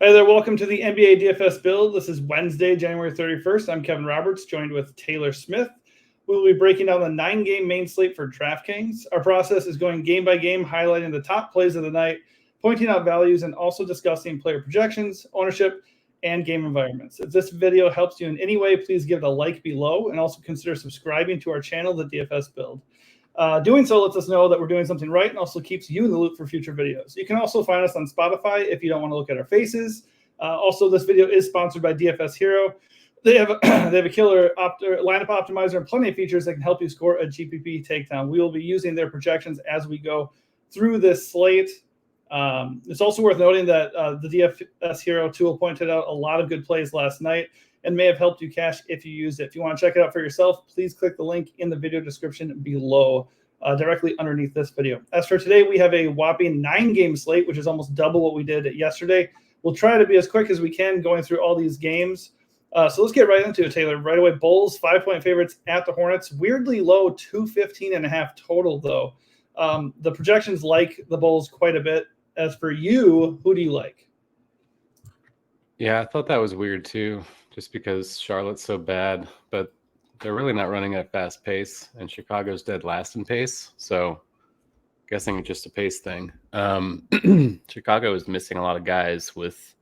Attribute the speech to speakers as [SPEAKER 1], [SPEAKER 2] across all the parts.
[SPEAKER 1] Hi there, welcome to the NBA DFS build. This is Wednesday, January 31st. I'm Kevin Roberts, joined with Taylor Smith. We'll be breaking down the 9-game main slate for DraftKings. Our process is going game by game, highlighting the top plays of the night, pointing out values, and also discussing player projections, ownership, and game environments. If this video helps you in any way, please give it a like below, and also consider subscribing to our channel, the DFS build. Doing so lets us know that we're doing something right and also keeps you in the loop for future videos. You can also find us on Spotify if you don't want to look at our faces. Also, this video is sponsored by DFS Hero. They have a killer lineup optimizer and plenty of features that can help you score a GPP takedown. We will be using their projections as we go through this slate. It's also worth noting that the DFS Hero tool pointed out a lot of good plays last night and may have helped you cash if you used it. If you want to check it out for yourself, please click the link in the video description below, directly underneath this video. As for today, we have a whopping 9-game slate, which is almost double what we did yesterday. We'll try to be as quick as we can going through all these games. So let's get right into it, Taylor. Right away, Bulls, 5-point favorites at the Hornets. Weirdly low, 215.5 total, though. The projections like the Bulls quite a bit. As for you, who do you like?
[SPEAKER 2] Yeah, I thought that was weird too, just because Charlotte's so bad, but they're really not running at a fast pace, and Chicago's dead last in pace, so guessing it's just a pace thing. Chicago is missing a lot of guys with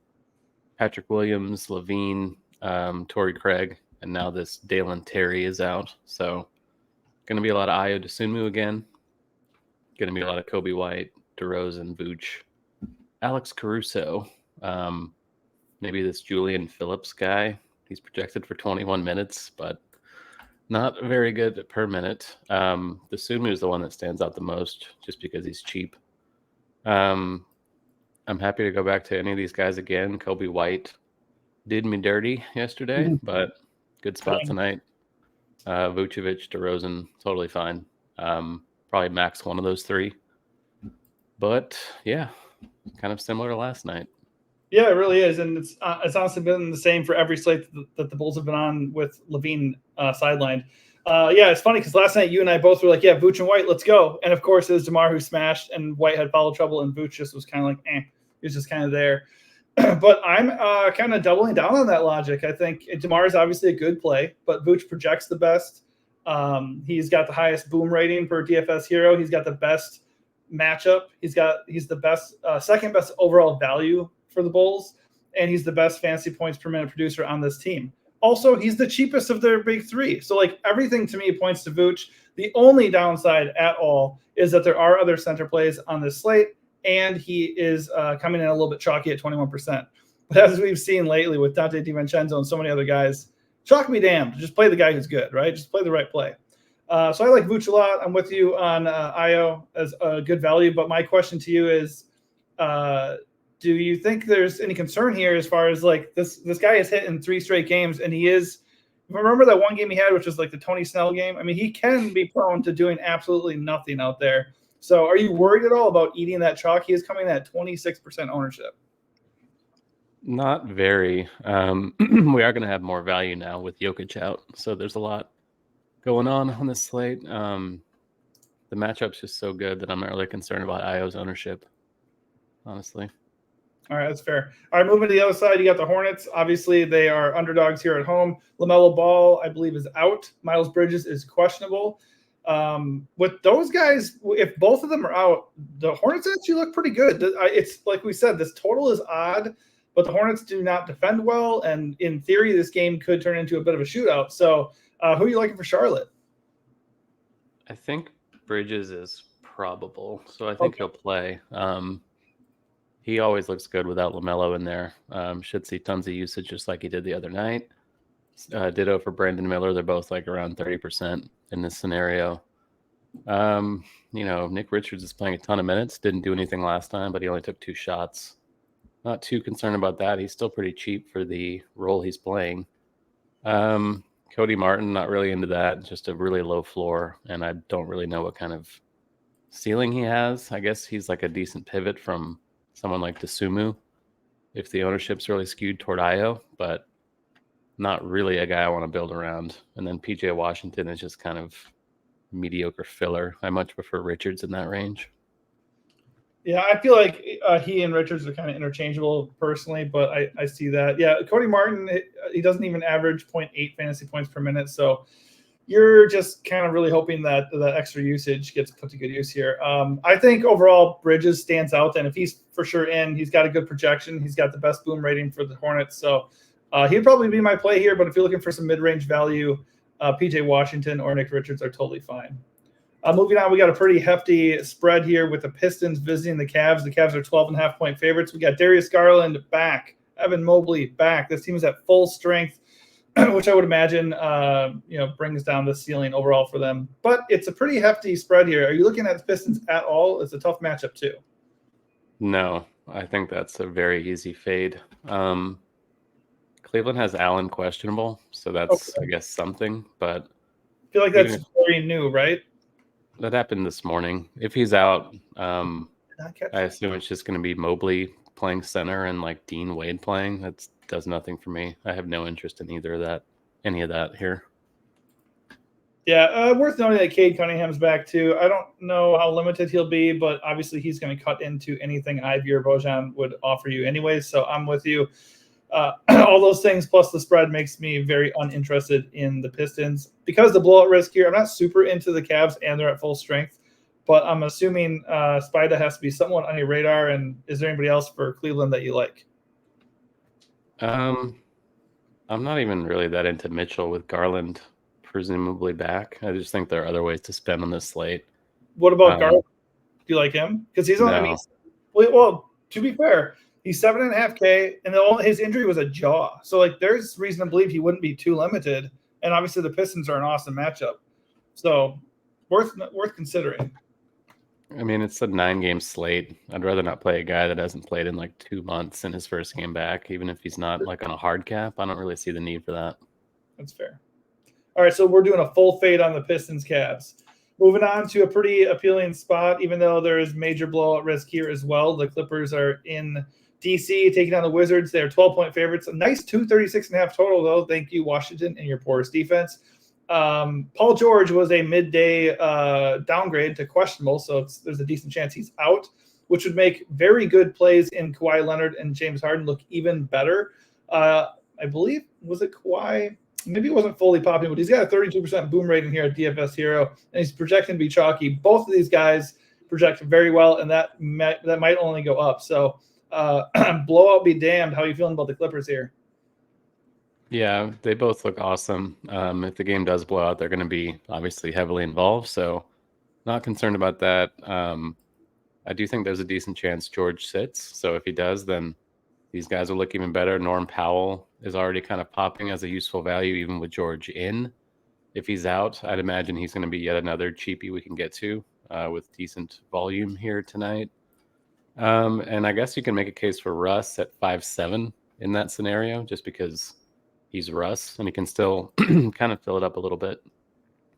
[SPEAKER 2] Patrick Williams, Levine, Torrey Craig, and now this Dalen Terry is out, so going to be a lot of Ayo Dosunmu again, going to be a lot of Kobe White, DeRozan, Vooch, Alex Caruso, maybe this Julian Phillips guy. He's projected for 21 minutes, but not very good per minute. The Sumu is the one that stands out the most just because he's cheap. I'm happy to go back to any of these guys again. Kobe White did me dirty yesterday, but good spot tonight. Vucevic, DeRozan, totally fine. Probably max one of those three. But yeah, kind of similar to last night.
[SPEAKER 1] Yeah, it really is, and it's honestly been the same for every slate that the Bulls have been on with Levine sidelined. Yeah, it's funny because last night you and I both were like, yeah, Vooch and White, let's go. And of course, it was DeMar who smashed, and White had foul trouble, and Vooch just was kind of like, he was just kind of there. But I'm kind of doubling down on that logic. I think DeMar is obviously a good play, but Vooch projects the best. He's got the highest boom rating per DFS Hero. He's got the best matchup. He's the best, second best overall value for the Bulls, and he's the best fantasy points per minute producer on this team. Also, he's the cheapest of their big three. So, like, everything to me points to Vooch. The only downside at all is that there are other center plays on this slate, and he is coming in a little bit chalky at 21%. But as we've seen lately with Dante DiVincenzo and so many other guys, chalk me damned. Just play the guy who's good, right? Just play the right play. So I like Vooch a lot. I'm with you on Ayo as a good value. But my question to you is, do you think there's any concern here as far as like this guy is hit in 3 straight games, and he is, remember that one game he had, which was like the Tony Snell game? I mean, he can be prone to doing absolutely nothing out there. So are you worried at all about eating that chalk? He is coming at 26% ownership.
[SPEAKER 2] Not very. We are going to have more value now with Jokic out. So there's a lot going on this slate. The matchup's just so good that I'm not really concerned about Ayo's ownership, honestly.
[SPEAKER 1] All right, that's fair. All right, moving to the other side, you got the Hornets. Obviously, they are underdogs here at home. LaMelo Ball, I believe, is out. Miles Bridges is questionable. With those guys, if both of them are out, the Hornets actually look pretty good. It's like we said, this total is odd, but the Hornets do not defend well, and in theory, this game could turn into a bit of a shootout. So who are you liking for Charlotte?
[SPEAKER 2] I think Bridges is probable, so I think he'll play. He always looks good without LaMelo in there. Should see tons of usage just like he did the other night. Ditto for Brandon Miller. They're both like around 30% in this scenario. Nick Richards is playing a ton of minutes. Didn't do anything last time, but he only took 2 shots. Not too concerned about that. He's still pretty cheap for the role he's playing. Cody Martin, not really into that. Just a really low floor, and I don't really know what kind of ceiling he has. I guess he's like a decent pivot from someone like Dosunmu if the ownership's really skewed toward Ayo, but not really a guy I want to build around. And then PJ Washington is just kind of mediocre filler. I much prefer Richards in that range.
[SPEAKER 1] Yeah, I feel like he and Richards are kind of interchangeable personally, but I see that. Yeah, Cody Martin, he doesn't even average 0.8 fantasy points per minute, so you're just kind of really hoping that that extra usage gets put to good use here. I think overall Bridges stands out, and if he's for sure in, he's got a good projection. He's got the best boom rating for the Hornets, so he'd probably be my play here. But if you're looking for some mid-range value, PJ Washington or Nick Richards are totally fine. Moving on, we got a pretty hefty spread here with the Pistons visiting the Cavs. The Cavs are 12.5-point favorites. We got Darius Garland back, Evan Mobley back. This team is at full strength, which I would imagine brings down the ceiling overall for them. But it's a pretty hefty spread here. Are you looking at the Pistons at all? It's a tough matchup too.
[SPEAKER 2] No, I think that's a very easy fade. Cleveland has Allen questionable, so that's I guess something. But
[SPEAKER 1] I feel like that's very new, right?
[SPEAKER 2] That happened this morning. If he's out, I assume it's just going to be Mobley playing center and like Dean Wade playing. That does nothing for me. I have no interest in any of that here.
[SPEAKER 1] Yeah, worth noting that Cade Cunningham's back too. I don't know how limited he'll be, but obviously he's going to cut into anything Ivy or Bojan would offer you anyways. So I'm with you. All those things plus the spread makes me very uninterested in the Pistons. Because the blowout risk here, I'm not super into the Cavs and they're at full strength, but I'm assuming Spida has to be somewhat on your radar. And is there anybody else for Cleveland that you like?
[SPEAKER 2] I'm not even really that into Mitchell with Garland presumably back. I just think there are other ways to spend on this slate.
[SPEAKER 1] What about Garland? Do you like him? Because he's on.
[SPEAKER 2] No.
[SPEAKER 1] I mean, well, to be fair, he's 7.5K, and his injury was a jaw. So like, there's reason to believe he wouldn't be too limited. And obviously, the Pistons are an awesome matchup, so worth considering.
[SPEAKER 2] I mean, it's a 9-game slate. I'd rather not play a guy that hasn't played in like 2 months in his first game back, even if he's not like on a hard cap. I don't really see the need for that.
[SPEAKER 1] That's fair. All right, so we're doing a full fade on the Pistons Cavs. Moving on to a pretty appealing spot, even though there is major blowout risk here as well. The Clippers are in DC taking on the Wizards. They're 12-point favorites. A nice 236.5 total, though. Thank you, Washington, and your porous defense. Paul George was a midday downgrade to questionable, so there's a decent chance he's out, which would make very good plays in Kawhi Leonard and James Harden look even better. I believe, was it Kawhi? Maybe it wasn't fully popping, but he's got a 32% boom rating here at DFS Hero, and he's projecting to be chalky. Both of these guys project very well, and that might only go up. So blowout be damned. How are you feeling about the Clippers here?
[SPEAKER 2] Yeah, they both look awesome. If the game does blow out, they're going to be obviously heavily involved, so not concerned about that. I do think there's a decent chance George sits, so if he does, then these guys will look even better. Norm Powell is already kind of popping as a useful value, even with George in. If he's out, I'd imagine he's going to be yet another cheapie we can get to with decent volume here tonight. And I guess you can make a case for Russ at 5.7 in that scenario, just because he's Russ and he can still kind of fill it up a little bit,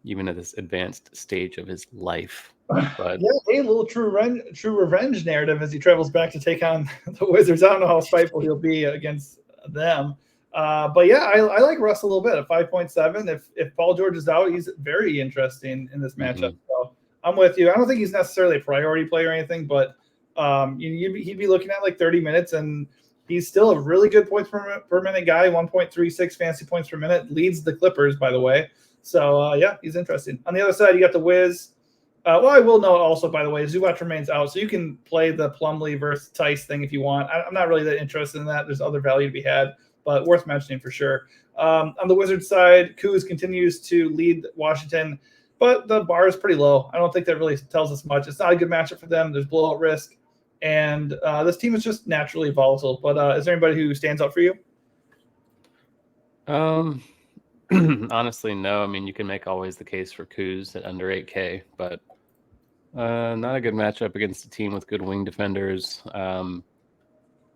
[SPEAKER 2] even at this advanced stage of his life. But
[SPEAKER 1] yeah, a little true revenge narrative as he travels back to take on the Wizards. I don't know how spiteful he'll be against them. But yeah, I like Russ a little bit at 5.7. If Paul George is out, he's very interesting in this matchup. Mm-hmm. So I'm with you. I don't think he's necessarily a priority play or anything, but he'd be looking at like 30 minutes, and he's still a really good points per minute guy. 1.36 fantasy points per minute, leads the Clippers, by the way. So yeah, he's interesting. On the other side, you got the Wiz. Well, I will note also, by the way, Zubac remains out, so you can play the Plumlee versus Tice thing if you want. I'm not really that interested in that. There's other value to be had, but worth mentioning for sure. On the Wizards side, Kuz continues to lead Washington, but the bar is pretty low. I don't think that really tells us much. It's not a good matchup for them. There's blowout risk, and this team is just naturally volatile. But is there anybody who stands out for you?
[SPEAKER 2] Honestly, no. I mean, you can make always the case for Kuz at under 8K, but not a good matchup against a team with good wing defenders.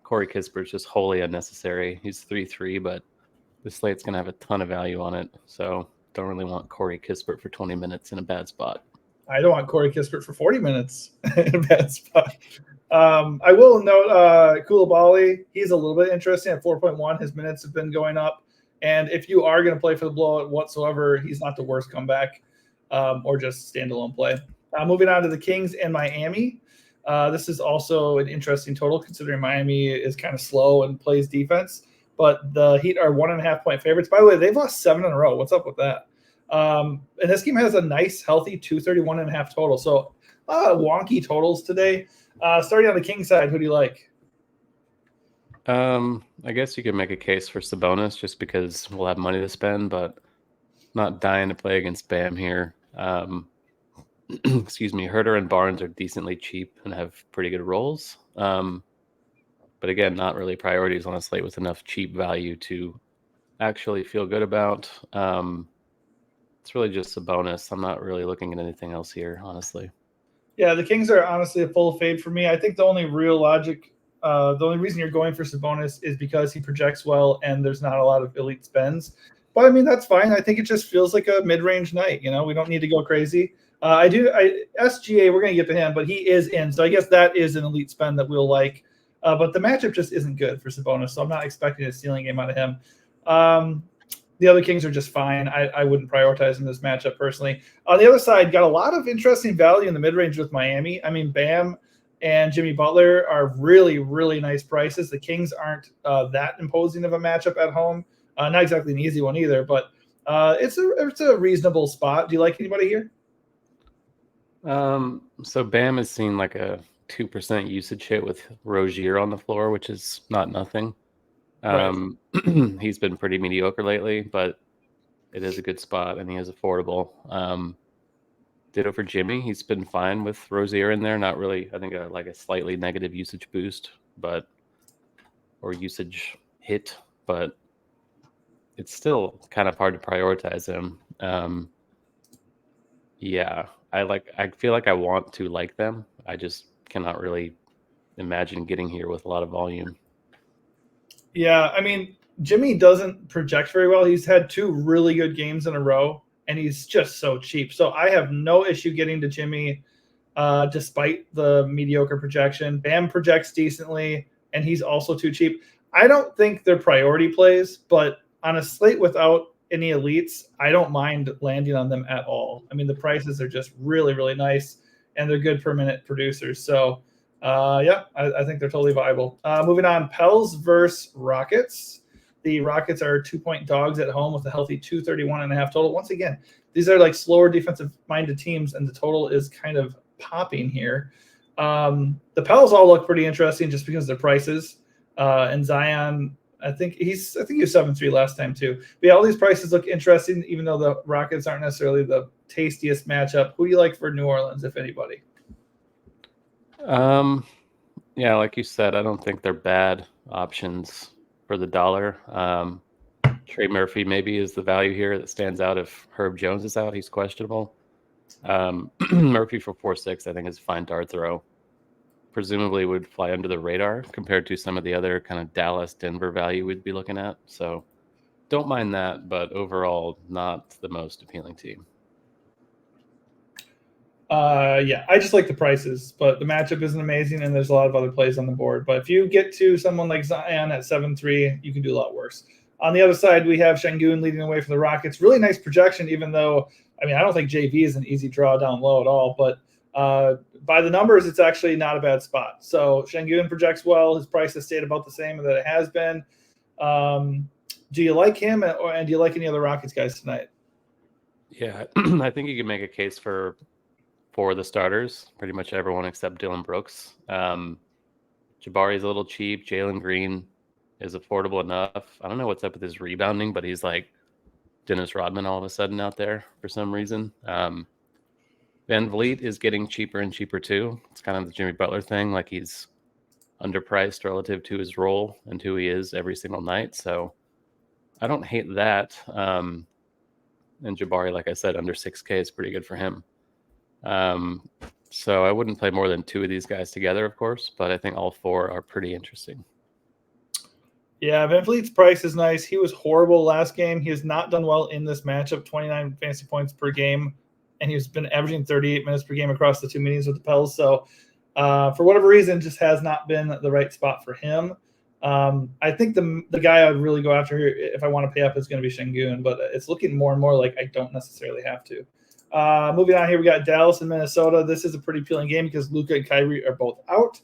[SPEAKER 2] Corey Kispert's just wholly unnecessary. He's 3-3, but the slate's going to have a ton of value on it, so don't really want Corey Kispert for 20 minutes in a bad spot.
[SPEAKER 1] I don't want Corey Kispert for 40 minutes in a bad spot. I will note Koulibaly. He's a little bit interesting at 4.1. His minutes have been going up. And if you are going to play for the blowout whatsoever, he's not the worst comeback or just standalone play. Moving on to the Kings and Miami. This is also an interesting total considering Miami is kind of slow and plays defense. But the Heat are 1.5 point favorites. By the way, they've lost 7 in a row. What's up with that? And this game has a nice, healthy 231.5 total. So a lot of wonky totals today. Starting on the King side, who do you like?
[SPEAKER 2] I guess you could make a case for Sabonis just because we'll have money to spend, but not dying to play against Bam here. Excuse me, Herter and Barnes are decently cheap and have pretty good roles. But again, not really priorities on a slate with enough cheap value to actually feel good about. It's really just Sabonis. I'm not really looking at anything else here, honestly.
[SPEAKER 1] Yeah, the Kings are honestly a full fade for me. I think the only real logic, the only reason you're going for Sabonis is because he projects well and there's not a lot of elite spends. But I mean, that's fine. I think it just feels like a mid-range night. We don't need to go crazy. SGA, we're going to get to him, but he is in. So I guess that is an elite spend that we'll like. But the matchup just isn't good for Sabonis, so I'm not expecting a stealing game out of him. The other Kings are just fine. I wouldn't prioritize in this matchup personally. On the other side, got a lot of interesting value in the mid-range with Miami. I mean, Bam and Jimmy Butler are really, really nice prices. The Kings aren't that imposing of a matchup at home. Not exactly an easy one either, but it's a reasonable spot. Do you like anybody here?
[SPEAKER 2] So Bam has seen like a 2% usage hit with Rozier on the floor, which is not nothing. He's been pretty mediocre lately, but it is a good spot and he is affordable. Ditto for Jimmy. He's been fine with Rozier in there. Not really, I think, like a slightly negative usage boost, or usage hit, but it's still kind of hard to prioritize him. Yeah, I feel like I want to like them. I just cannot really imagine getting here with a lot of volume.
[SPEAKER 1] Yeah, I mean, Jimmy doesn't project very well. He's had 2 really good games in a row, and he's just so cheap. So I have no issue getting to Jimmy despite the mediocre projection. Bam projects decently, and he's also too cheap. I don't think they're priority plays, but on a slate without any elites, I don't mind landing on them at all. I mean, the prices are just really, really nice, and they're good per minute producers. So I think they're totally viable. Moving on, Pels versus Rockets. The Rockets are 2-point dogs at home with a healthy 231.5 total. Once again, these are like slower defensive-minded teams, and the total is kind of popping here. The Pels all look pretty interesting just because of their prices. And Zion, I think he was 7-3 last time too. But yeah, all these prices look interesting, even though the Rockets aren't necessarily the tastiest matchup. Who do you like for New Orleans, if anybody?
[SPEAKER 2] Yeah, like you said, I don't think they're bad options for the dollar. Trey Murphy maybe is the value here that stands out if Herb Jones is out. He's questionable. Murphy for 4.6, I think, is a fine dart throw. Presumably would fly under the radar compared to some of the other kind of Dallas, Denver value we'd be looking at. So don't mind that, but overall, not the most appealing team.
[SPEAKER 1] Yeah, I just like the prices, but the matchup isn't amazing, and there's a lot of other plays on the board. But if you get to someone like Zion at 7-3, you can do a lot worse. On the other side, we have Şengün leading the way for the Rockets. Really nice projection, even though, I mean, I don't think JV is an easy draw down low at all, but by the numbers, it's actually not a bad spot. So Şengün projects well. His price has stayed about the same that it has been. Do you like him, and do you like any other Rockets guys tonight?
[SPEAKER 2] Yeah, I think you can make a case for the starters, pretty much everyone except Dillon Brooks. Jabari is a little cheap. Jalen Green is affordable enough. I don't know what's up with his rebounding, but he's like Dennis Rodman all of a sudden out there for some reason. Van Vliet is getting cheaper and cheaper too. It's kind of the Jimmy Butler thing. Like he's underpriced relative to his role and who he is every single night. So I don't hate that. And Jabari, like I said, under 6K is pretty good for him. So I wouldn't play more than 2 of these guys together, of course, but I think all 4 are pretty interesting.
[SPEAKER 1] Yeah, Van Vliet's price is nice. He was horrible last game. He has not done well in this matchup, 29 fantasy points per game, and he's been averaging 38 minutes per game across the 2 meetings with the Pels. So for whatever reason, just has not been the right spot for him. I think the guy I would really go after here if I want to pay up is going to be Şengün, but it's looking more and more like I don't necessarily have to. Moving on here, we got Dallas and Minnesota. This is a pretty appealing game because Luka and Kyrie are both out.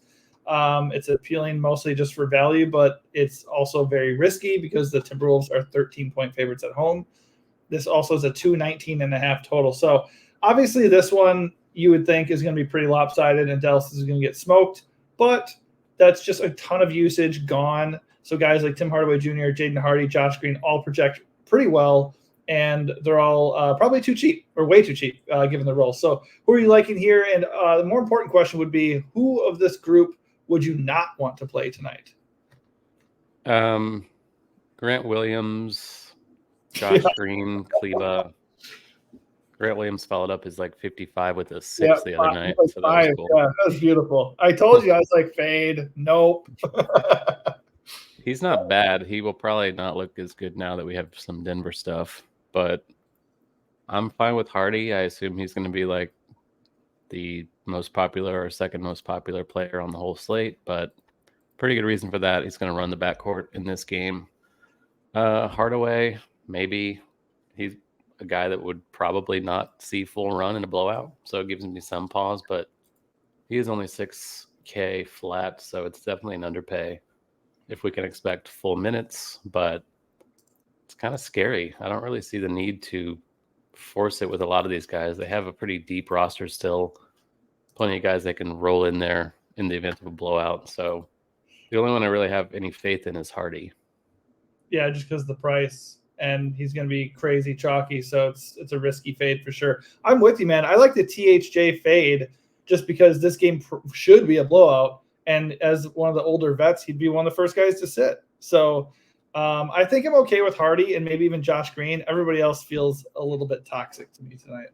[SPEAKER 1] It's appealing mostly just for value, but it's also very risky because the Timberwolves are 13-point favorites at home. This also is a 219.5 total. So obviously this one you would think is going to be pretty lopsided and Dallas is going to get smoked, but that's just a ton of usage gone. So guys like Tim Hardaway Jr., Jaden Hardy, Josh Green all project pretty well, and they're all probably too cheap or way too cheap given the role. So who are you liking here? And the more important question would be, who of this group would you not want to play tonight?
[SPEAKER 2] Grant Williams, Josh Green, Kleba. Grant Williams followed up his 55 with a 6 the other night. So that was cool.
[SPEAKER 1] Yeah, that was beautiful. I told you, I was like, fade. Nope.
[SPEAKER 2] He's not bad. He will probably not look as good now that we have some Denver stuff, but I'm fine with Hardy. I assume he's going to be the most popular or second most popular player on the whole slate, but pretty good reason for that. He's going to run the backcourt in this game. Hardaway, maybe. He's a guy that would probably not see full run in a blowout, so it gives me some pause, but he is only 6K flat, so it's definitely an underpay if we can expect full minutes, but it's kind of scary. I don't really see the need to force it with a lot of these guys. They have a pretty deep roster still, plenty of guys they can roll in there in the event of a blowout, so the only one I really have any faith in is Hardy.
[SPEAKER 1] Yeah, just because of the price. And he's going to be crazy chalky, so it's a risky fade for sure. I'm with you, man. I like the THJ fade just because this game should be a blowout, and as one of the older vets, he'd be one of the first guys to sit. So I think I'm okay with Hardy and maybe even Josh Green. Everybody else feels a little bit toxic to me tonight.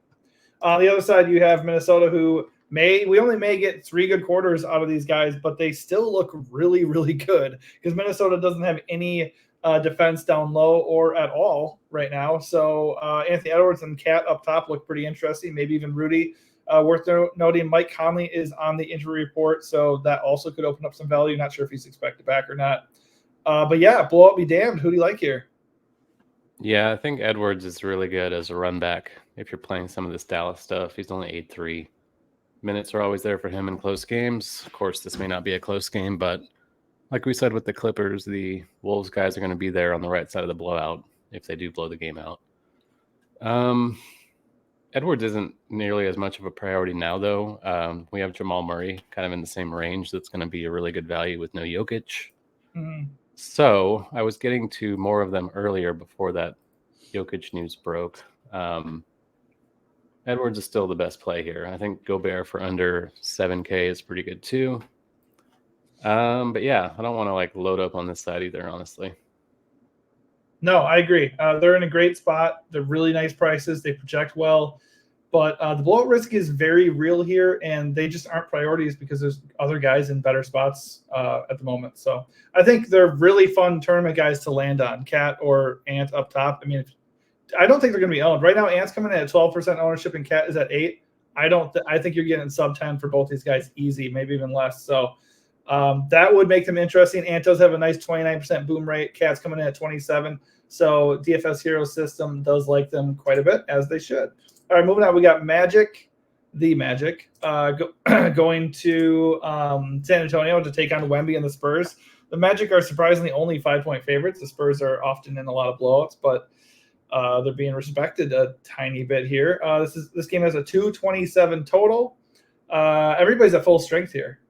[SPEAKER 1] On the other side, you have Minnesota, who we only may get 3 good quarters out of these guys, but they still look really, really good because Minnesota doesn't have any defense down low or at all right now. So Anthony Edwards and Cat up top look pretty interesting, maybe even Rudy. Worth noting, Mike Conley is on the injury report, so that also could open up some value. Not sure if he's expected back or not. But yeah, blow up be damned. Who do you like here?
[SPEAKER 2] Yeah, I think Edwards is really good as a run back if you're playing some of this Dallas stuff. He's only 8-3. Minutes are always there for him in close games. Of course, this may not be a close game, but like we said with the Clippers, the Wolves guys are going to be there on the right side of the blowout if they do blow the game out. Edwards isn't nearly as much of a priority now, though. We have Jamal Murray kind of in the same range. That's going to be a really good value with no Jokic.
[SPEAKER 1] Mm-hmm.
[SPEAKER 2] So I was getting to more of them earlier before that Jokic news broke. Edwards is still the best play here. I think Gobert for under 7K is pretty good too. But yeah, I don't want to load up on this side either, honestly.
[SPEAKER 1] No, I agree. They're in a great spot. They're really nice prices. They project well, but the blowout risk is very real here, and they just aren't priorities because there's other guys in better spots at the moment. So I think they're really fun tournament guys to land on, Cat or Ant up top. I mean, I don't think they're going to be owned right now. Ant's coming in at 12% ownership, and Cat is at 8%. I think you're getting sub 10 for both these guys easy, maybe even less. So that would make them interesting. Antos have a nice 29% boom rate. Cat's coming in at 27%. So DFS Hero System does like them quite a bit, as they should. All right, moving on. We got Magic, going to San Antonio to take on Wemby and the Spurs. The Magic are surprisingly only 5-point favorites. The Spurs are often in a lot of blowouts, but they're being respected a tiny bit here. This game has a 227 total. Everybody's at full strength here.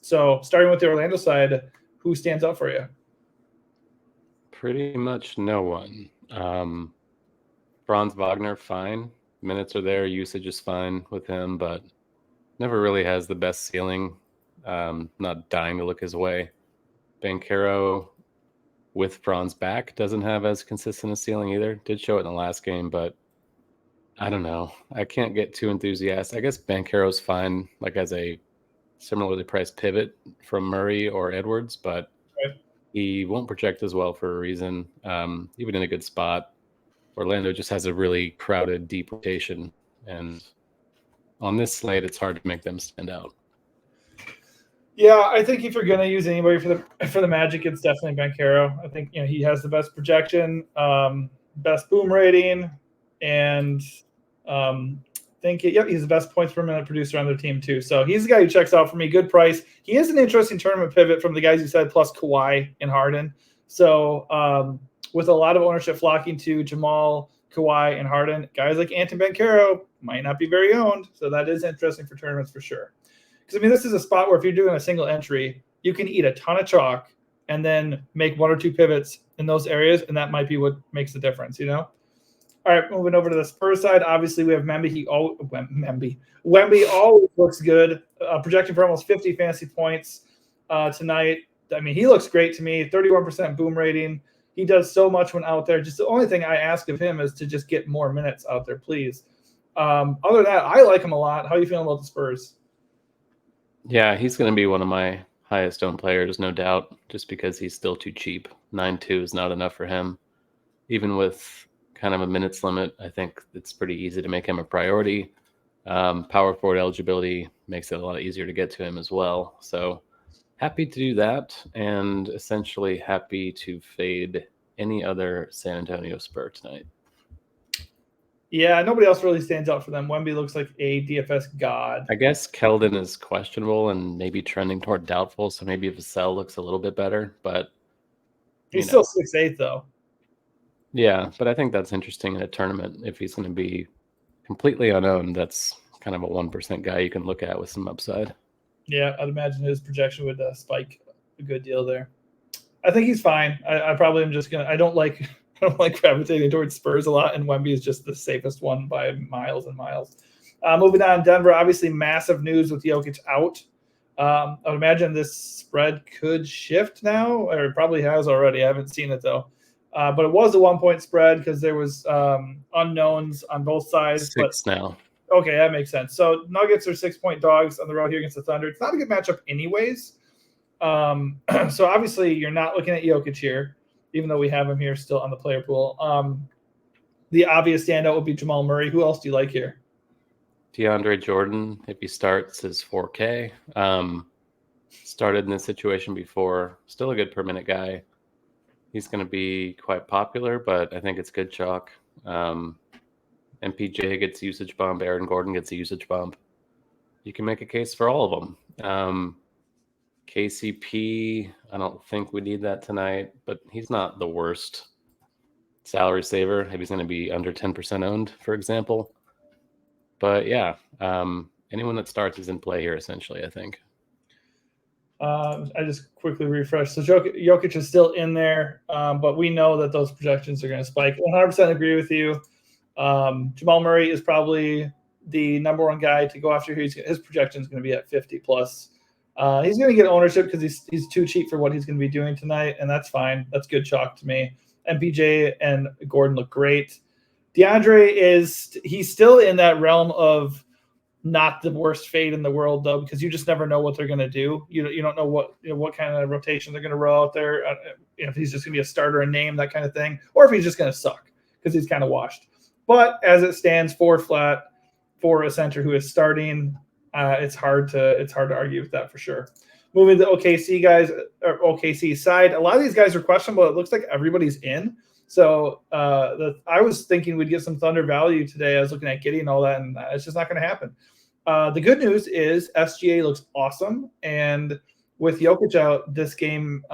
[SPEAKER 1] So starting with the Orlando side, who stands out for you?
[SPEAKER 2] Pretty much no one. Franz Wagner, fine. Minutes are there. Usage is fine with him, but never really has the best ceiling. Not dying to look his way. Banchero with Franz back doesn't have as consistent a ceiling either. Did show it in the last game, but I don't know. I can't get too enthusiastic. I guess Banchero's fine, as a similarly priced pivot from Murray or Edwards, but he won't project as well for a reason. Even in a good spot, Orlando just has a really crowded, deep rotation, and on this slate, it's hard to make them stand out.
[SPEAKER 1] Yeah, I think if you're going to use anybody for the Magic, it's definitely Banchero. I think he has the best projection, best boom rating, and He's the best points per minute producer on their team too. So he's the guy who checks out for me. Good price. He is an interesting tournament pivot from the guys you said, plus Kawhi and Harden. So with a lot of ownership flocking to Jamal, Kawhi, and Harden, guys like Anton Bancaro might not be very owned. So that is interesting for tournaments for sure. Because, I mean, this is a spot where if you're doing a single entry, you can eat a ton of chalk and then make one or two pivots in those areas, and that might be what makes the difference, you know? All right, moving over to the Spurs side. Obviously, we have Wemby. Wemby always looks good, projecting for almost 50 fantasy points tonight. I mean, he looks great to me, 31% boom rating. He does so much when out there. Just the only thing I ask of him is to just get more minutes out there, please. Other than that, I like him a lot. How are you feeling about the Spurs?
[SPEAKER 2] Yeah, he's going to be one of my highest owned players, no doubt, just because he's still too cheap. 9.2 is not enough for him. Even with kind of a minutes limit, I think it's pretty easy to make him a priority. Power forward eligibility makes it a lot easier to get to him as well. So happy to do that, and essentially happy to fade any other San Antonio Spur tonight.
[SPEAKER 1] Yeah, nobody else really stands out for them. Wemby looks like a DFS god.
[SPEAKER 2] I guess Keldon is questionable and maybe trending toward doubtful, so maybe Vassell looks a little bit better, but
[SPEAKER 1] he's still 6'8", though.
[SPEAKER 2] Yeah, but I think that's interesting in a tournament. If he's going to be completely unowned, that's kind of a 1% guy you can look at with some upside.
[SPEAKER 1] Yeah, I'd imagine his projection would spike a good deal there. I think he's fine. I probably am just gonna. I don't like gravitating towards Spurs a lot, and Wemby is just the safest one by miles and miles. Moving on, Denver, obviously massive news with Jokic out. I would imagine this spread could shift now, or it probably has already. I haven't seen it though. But it was a 1-point spread because there was unknowns on both sides.
[SPEAKER 2] 6 now.
[SPEAKER 1] Okay, that makes sense. So Nuggets are 6-point dogs on the road here against the Thunder. It's not a good matchup anyways. So obviously you're not looking at Jokic here, even though we have him here still on the player pool. The obvious standout would be Jamal Murray. Who else do you like here?
[SPEAKER 2] DeAndre Jordan, if he starts, is 4K. Started in this situation before. Still a good per minute guy. He's going to be quite popular, but I think it's good chalk. MPJ gets a usage bump. Aaron Gordon gets a usage bump. You can make a case for all of them. KCP, I don't think we need that tonight, but he's not the worst salary saver. If he's going to be under 10% owned, for example. But yeah, anyone that starts is in play here, essentially, I think.
[SPEAKER 1] I just quickly refresh. So Jokic is still in there, but we know that those projections are going to spike. 100% agree with you. Jamal Murray is probably the number one guy to go after. His projection is going to be at 50 plus. He's going to get ownership because he's too cheap for what he's going to be doing tonight, and that's fine. That's good chalk to me. MPJ and Gordon look great. DeAndre he's still in that realm of not the worst fade in the world, though, because you just never know what they're going to do. You don't know what kind of rotation they're going to roll out there. If he's just going to be a starter, a name, that kind of thing, or if he's just going to suck because he's kind of washed. But as it stands, 4 flat for a center who is starting, it's hard to argue with that for sure. Moving to OKC guys, or OKC side, a lot of these guys are questionable. It looks like everybody's in. So I was thinking we'd get some Thunder value today. I was looking at getting all that, and it's just not going to happen. The good news is SGA looks awesome, and with Jokic out, this game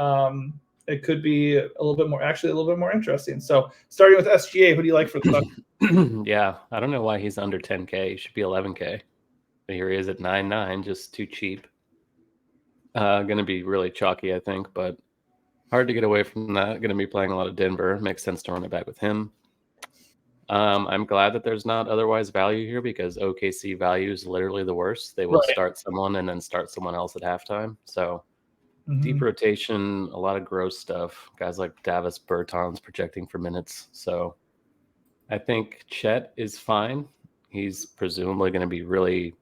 [SPEAKER 1] it could be a little bit more interesting. So starting with SGA, who do you like for the Thunder?
[SPEAKER 2] Yeah, I don't know why he's under 10K. He should be 11K. But here he is at 9.9, just too cheap. Going to be really chalky, I think, but hard to get away from that. Going to be playing a lot of Denver. Makes sense to run it back with him. I'm glad that there's not otherwise value here because OKC value is literally the worst. They will start someone and then start someone else at halftime. So deep rotation, a lot of gross stuff. Guys like Davis Bertans projecting for minutes. So I think Chet is fine. He's presumably going to be really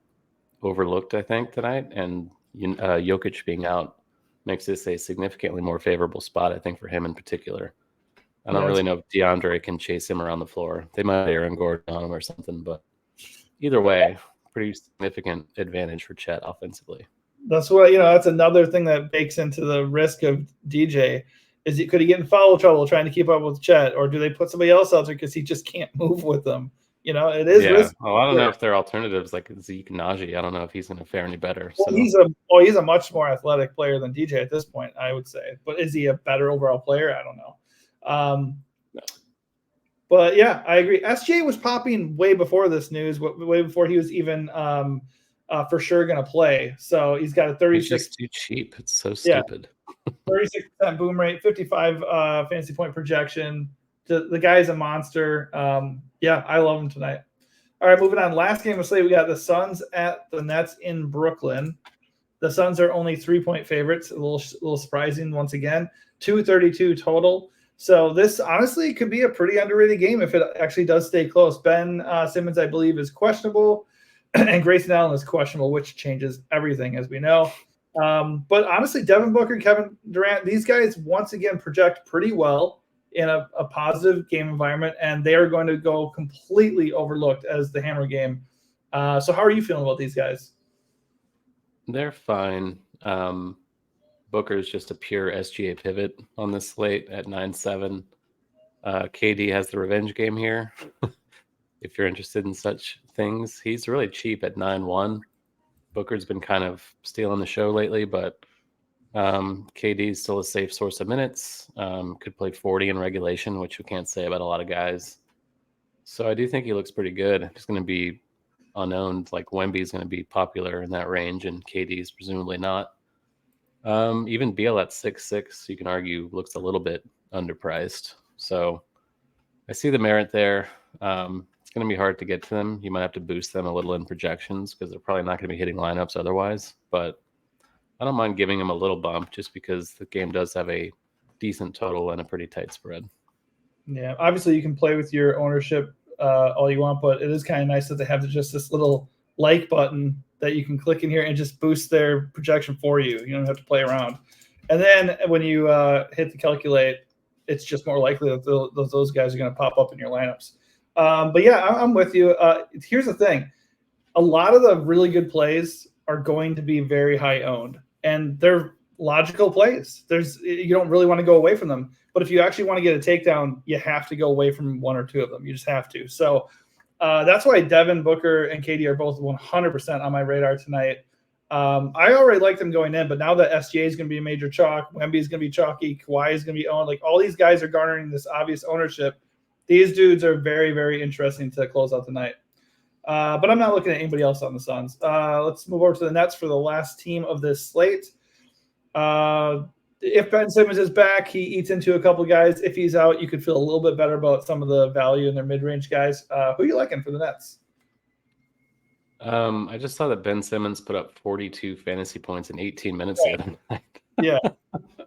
[SPEAKER 2] overlooked, I think, tonight. And Jokic being out makes this a significantly more favorable spot, I think, for him in particular. I don't really know if DeAndre can chase him around the floor. They might have Aaron Gordon on him or something, but either way, pretty significant advantage for Chet offensively.
[SPEAKER 1] That's what that's another thing that bakes into the risk of DJ. Could he get in foul trouble trying to keep up with Chet, or do they put somebody else out there because he just can't move with them? It is
[SPEAKER 2] Yeah.
[SPEAKER 1] risky.
[SPEAKER 2] Well, I don't know if there are alternatives like Zeke Najee. I don't know if he's going to fare any better.
[SPEAKER 1] Well,
[SPEAKER 2] So
[SPEAKER 1] he's a much more athletic player than DJ at this point, I would say. But is he a better overall player? I don't know.
[SPEAKER 2] no.
[SPEAKER 1] But yeah, I agree. SGA was popping way before this news, way before he was even for sure going to play. So he's got a 36.
[SPEAKER 2] He's just too cheap. It's so
[SPEAKER 1] Yeah,
[SPEAKER 2] stupid.
[SPEAKER 1] 36% boom rate, 55 fantasy point projection. The guy's a monster. Yeah, I love him tonight. All right, moving on. Last game of slate, we got the Suns at the Nets in Brooklyn. The Suns are only 3-point favorites. A little surprising once again. 232 total. So this honestly could be a pretty underrated game if it actually does stay close. Ben Simmons, I believe, is questionable, and Grayson Allen is questionable, which changes everything, as we know. But honestly, Devin Booker, Kevin Durant, these guys once again project pretty well in a positive game environment, and they are going to go completely overlooked as the hammer game. So how are you feeling about these guys?
[SPEAKER 2] They're fine. Booker is just a pure SGA pivot on this slate at 9-7. KD has the revenge game here. If you're interested in such things, he's really cheap at 9-1. Booker's been kind of stealing the show lately, but KD is still a safe source of minutes. Could play 40 in regulation, which we can't say about a lot of guys. So I do think he looks pretty good. He's going to be unowned. Like Wemby's going to be popular in that range, and KD is presumably not. Even Beal at 6'6", you can argue looks a little bit underpriced. So I see the merit there. It's going to be hard to get to them. You might have to boost them a little in projections because they're probably not going to be hitting lineups otherwise. But I don't mind giving them a little bump just because the game does have a decent total and a pretty tight spread.
[SPEAKER 1] Yeah, obviously you can play with your ownership all you want, but it is kind of nice that they have just this little like button that you can click in here and just boost their projection for you. You don't have to play around. And then when you hit the calculate, it's just more likely that those guys are going to pop up in your lineups. But yeah, I'm with you. Here's the thing. A lot of the really good plays are going to be very high owned, and they're logical plays. You don't really want to go away from them. But if you actually want to get a takedown, you have to go away from one or two of them. You just have to. So that's why Devin, Booker, and KD are both 100% on my radar tonight. I already like them going in, but now that SGA is going to be a major chalk, Wemby is going to be chalky, Kawhi is going to be owned. Like all these guys are garnering this obvious ownership. These dudes are very, very interesting to close out the night. But I'm not looking at anybody else on the Suns. Let's move over to the Nets for the last team of this slate. If Ben Simmons is back, he eats into a couple guys. If he's out, you could feel a little bit better about some of the value in their mid-range guys. Who are you liking for the Nets?
[SPEAKER 2] I just saw that Ben Simmons put up 42 fantasy points in 18 minutes the other night.
[SPEAKER 1] Yeah,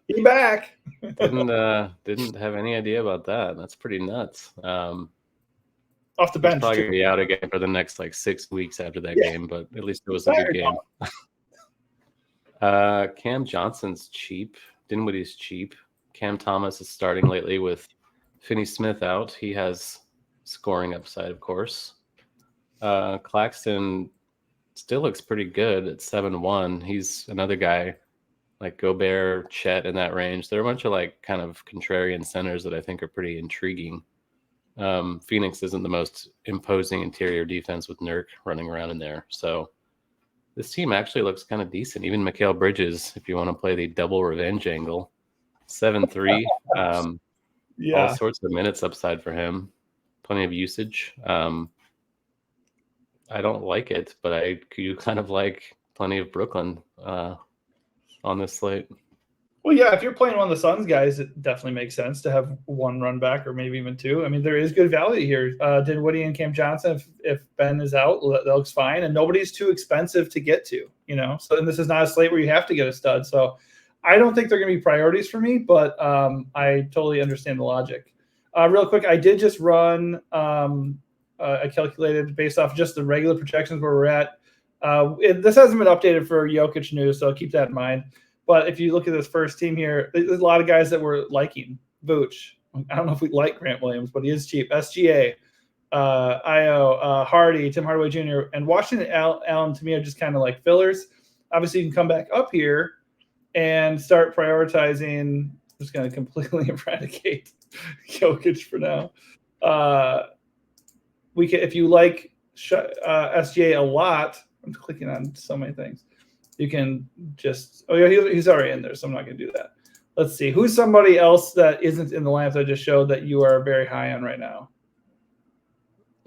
[SPEAKER 1] he's back.
[SPEAKER 2] Didn't have any idea about that. That's pretty nuts.
[SPEAKER 1] Off the bench.
[SPEAKER 2] He's probably going to be out again for the next 6 weeks after that game, but at least it was a good game. Cam Johnson's cheap. Dinwiddie's cheap. Cam Thomas is starting lately with Finney-Smith out. He has scoring upside, of course. Claxton still looks pretty good at 7-1. He's another guy like Gobert, Chet in that range. They're a bunch of kind of contrarian centers that I think are pretty intriguing. Phoenix isn't the most imposing interior defense with Nurk running around in there. So this team actually looks kind of decent. Even Mikal Bridges, if you want to play the double revenge angle, 7-3. All sorts of minutes upside for him. Plenty of usage. I don't like it, but I do kind of like plenty of Brooklyn on this slate.
[SPEAKER 1] Well, yeah, if you're playing one of the Suns guys, it definitely makes sense to have one run back or maybe even two. I mean, there is good value here. Dinwiddie and Cam Johnson, if Ben is out, that looks fine. And nobody's too expensive to get to, So, and this is not a slate where you have to get a stud. So I don't think they're going to be priorities for me, but I totally understand the logic. Real quick, I did just run I calculated based off just the regular projections where we're at. This hasn't been updated for Jokic news, so keep that in mind. But if you look at this first team here, there's a lot of guys that we're liking. Vooch. I don't know if we like Grant Williams, but he is cheap. SGA, Io, Hardy, Tim Hardaway Jr., and Washington Allen to me are just kind of like fillers. Obviously, you can come back up here and start prioritizing. I'm just going to completely eradicate Jokic for now. we can, if you like SGA a lot, I'm clicking on so many things. You can just, oh yeah, he's already in there, so I'm not going to do that. Let's see. Who's somebody else that isn't in the lineup that I just showed that you are very high on right now?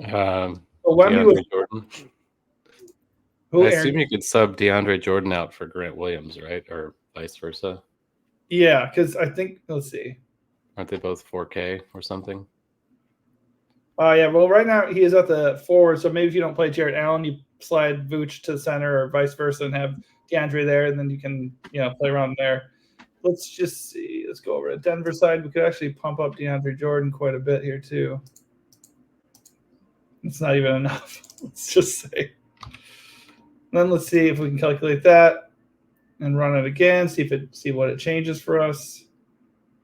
[SPEAKER 2] DeAndre Jordan.
[SPEAKER 1] Who,
[SPEAKER 2] I
[SPEAKER 1] Aaron?
[SPEAKER 2] assume you could sub DeAndre Jordan out for Grant Williams, right? Or vice versa.
[SPEAKER 1] Yeah, because I think, let's see.
[SPEAKER 2] Aren't they both 4K or something?
[SPEAKER 1] Yeah, well, right now he is at the forward, so maybe if you don't play Jarrett Allen, you slide Vooch to the center or vice versa and have DeAndre there, and then you can, play around there. Let's just see. Let's go over to Denver side. We could actually pump up DeAndre Jordan quite a bit here too. It's not even enough. Let's just say. And then let's see if we can calculate that and run it again. See what it changes for us.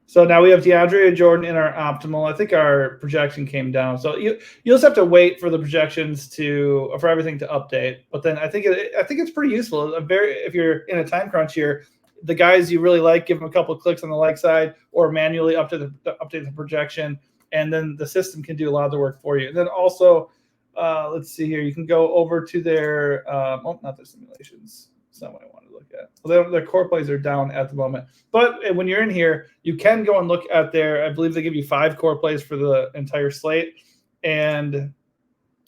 [SPEAKER 1] So now we have DeAndre Jordan in our optimal. I think our projection came down. So you just have to wait for the projections for everything to update. But then I think it's pretty useful. If you're in a time crunch here, the guys you really like, give them a couple of clicks on the like side or manually update the projection, and then the system can do a lot of the work for you. And then also, let's see here, you can go over to their not their simulations. That's not what I want to look at. Well, their core plays are down at the moment. But when you're in here, you can go and look at I believe they give you 5 core plays for the entire slate. And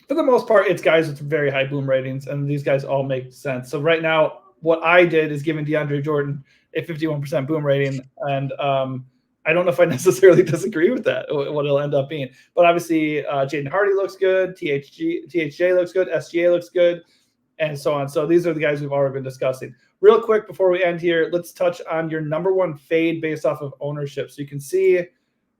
[SPEAKER 1] for the most part, it's guys with very high boom ratings, and these guys all make sense. So right now, what I did is giving DeAndre Jordan a 51% boom rating. And I don't know if I necessarily disagree with that, what it'll end up being. But obviously, Jaden Hardy looks good. THJ looks good. SGA looks good. And so on. So these are the guys we've already been discussing. Real quick, before we end here, let's touch on your number one fade based off of ownership. So you can see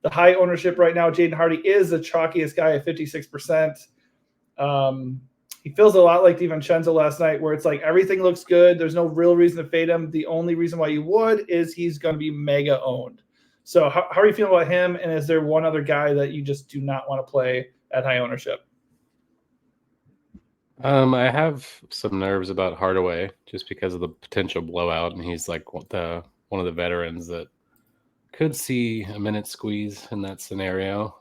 [SPEAKER 1] the high ownership right now. Jaden Hardy is the chalkiest guy at 56%. He feels a lot like DiVincenzo last night, where it's like everything looks good. There's no real reason to fade him. The only reason why you would is he's going to be mega owned. So how are you feeling about him? And is there one other guy that you just do not want to play at high ownership?
[SPEAKER 2] I have some nerves about Hardaway just because of the potential blowout, and he's like one of the veterans that could see a minute squeeze in that scenario.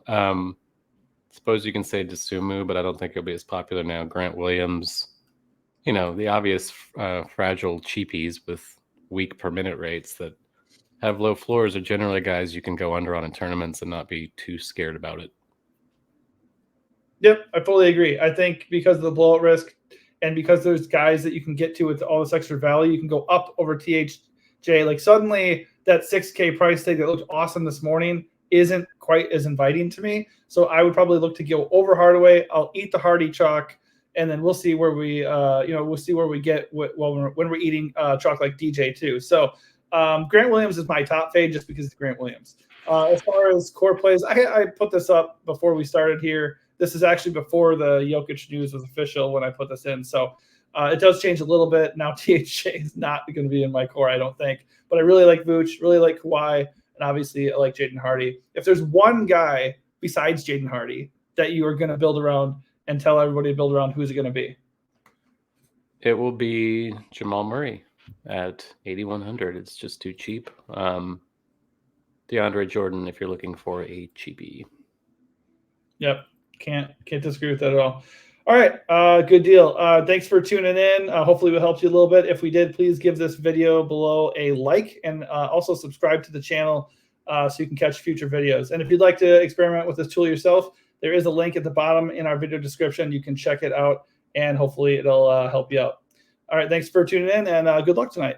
[SPEAKER 2] Suppose you can say Desumu, but I don't think he'll be as popular now. Grant Williams, the obvious fragile cheapies with weak per minute rates that have low floors are generally guys you can go under on in tournaments and not be too scared about it.
[SPEAKER 1] Yep, I fully agree. I think because of the blowout risk and because there's guys that you can get to with all this extra value, you can go up over THJ. Like suddenly that 6K price tag that looked awesome this morning isn't quite as inviting to me. So I would probably look to go over Hardaway. I'll eat the Hardy chalk, and then we'll see where we get when we're eating chalk like DJ too. So Grant Williams is my top fade just because it's Grant Williams. As far as core plays, I put this up before we started here. This is actually before the Jokic news was official when I put this in. So it does change a little bit. Now THJ is not going to be in my core, I don't think. But I really like Vooch, really like Kawhi, and obviously I like Jaden Hardy. If there's one guy besides Jaden Hardy that you are going to build around and tell everybody to build around, who's it going to be?
[SPEAKER 2] It will be Jamal Murray at 8,100. It's just too cheap. DeAndre Jordan, if you're looking for a cheapie.
[SPEAKER 1] Yep. Can't disagree with that at all. All right. Good deal. Thanks for tuning in. Hopefully we helped you a little bit. If we did, please give this video below a like and also subscribe to the channel so you can catch future videos. And if you'd like to experiment with this tool yourself, there is a link at the bottom in our video description. You can check it out and hopefully it'll help you out. All right. Thanks for tuning in and good luck tonight.